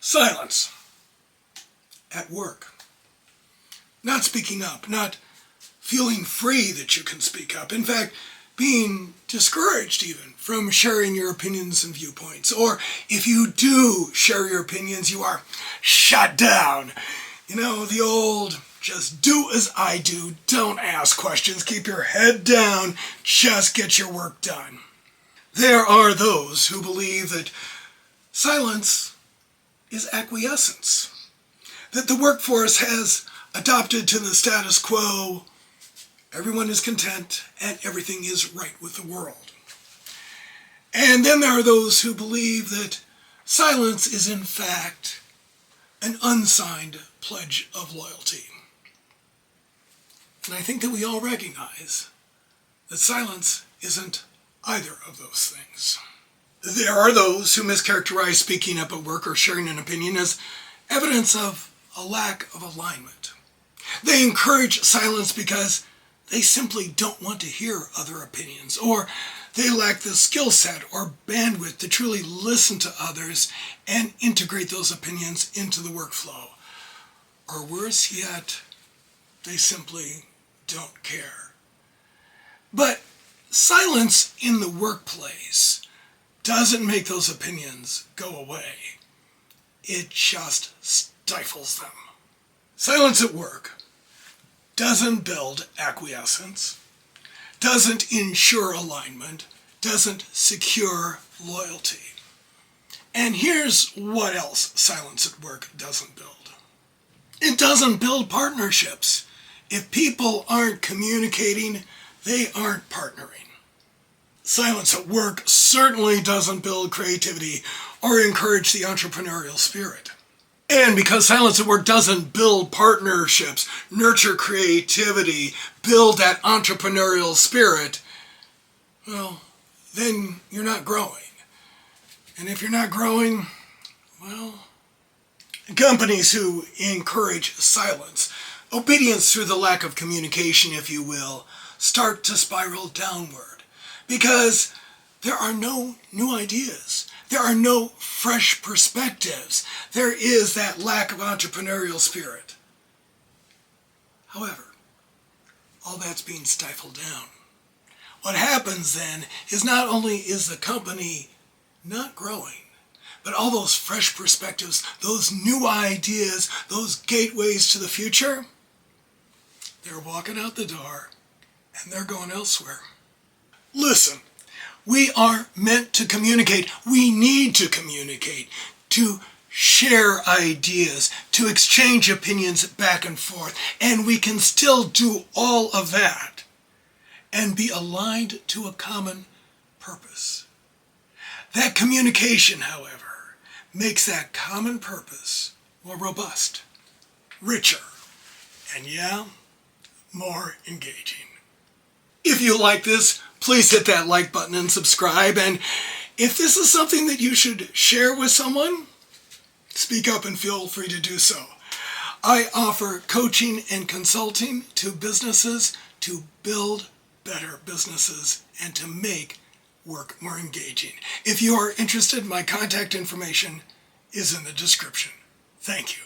Silence at work. Not speaking up, not feeling free that you can speak up. In fact, being discouraged even from sharing your opinions and viewpoints. Or if you do share your opinions, you are shut down. You know, the old, just do as I do, don't ask questions, keep your head down, just get your work done. There are those who believe that silence is acquiescence, that the workforce has adopted to the status quo, everyone is content, and everything is right with the world. And then there are those who believe that silence is in fact an unsigned pledge of loyalty. And I think that we all recognize that silence isn't either of those things. There are those who mischaracterize speaking up at work or sharing an opinion as evidence of a lack of alignment. They encourage silence because they simply don't want to hear other opinions, or they lack the skill set or bandwidth to truly listen to others and integrate those opinions into the workflow. Or worse yet, they simply don't care. But silence in the workplace doesn't make those opinions go away. It just stifles them. Silence at work doesn't build acquiescence, doesn't ensure alignment, doesn't secure loyalty. And here's what else silence at work doesn't build. It doesn't build partnerships. If people aren't communicating, they aren't partnering. Silence at work certainly doesn't build creativity or encourage the entrepreneurial spirit. And because silence at work doesn't build partnerships, nurture creativity, build that entrepreneurial spirit, well, then you're not growing. And if you're not growing, well, companies who encourage silence, obedience through the lack of communication, if you will, start to spiral downward. Because there are no new ideas. There are no fresh perspectives. There is that lack of entrepreneurial spirit. However, all that's being stifled down. What happens then is not only is the company not growing, but all those fresh perspectives, those new ideas, those gateways to the future, they're walking out the door and they're going elsewhere. Listen, we are meant to communicate. We need to communicate, to share ideas, to exchange opinions back and forth. And we can still do all of that and be aligned to a common purpose. That communication, however, makes that common purpose more robust, richer, and more engaging. If you like this, please hit that like button and subscribe. And if this is something that you should share with someone, speak up and feel free to do so. I offer coaching and consulting to businesses to build better businesses and to make work more engaging. If you are interested, my contact information is in the description. Thank you.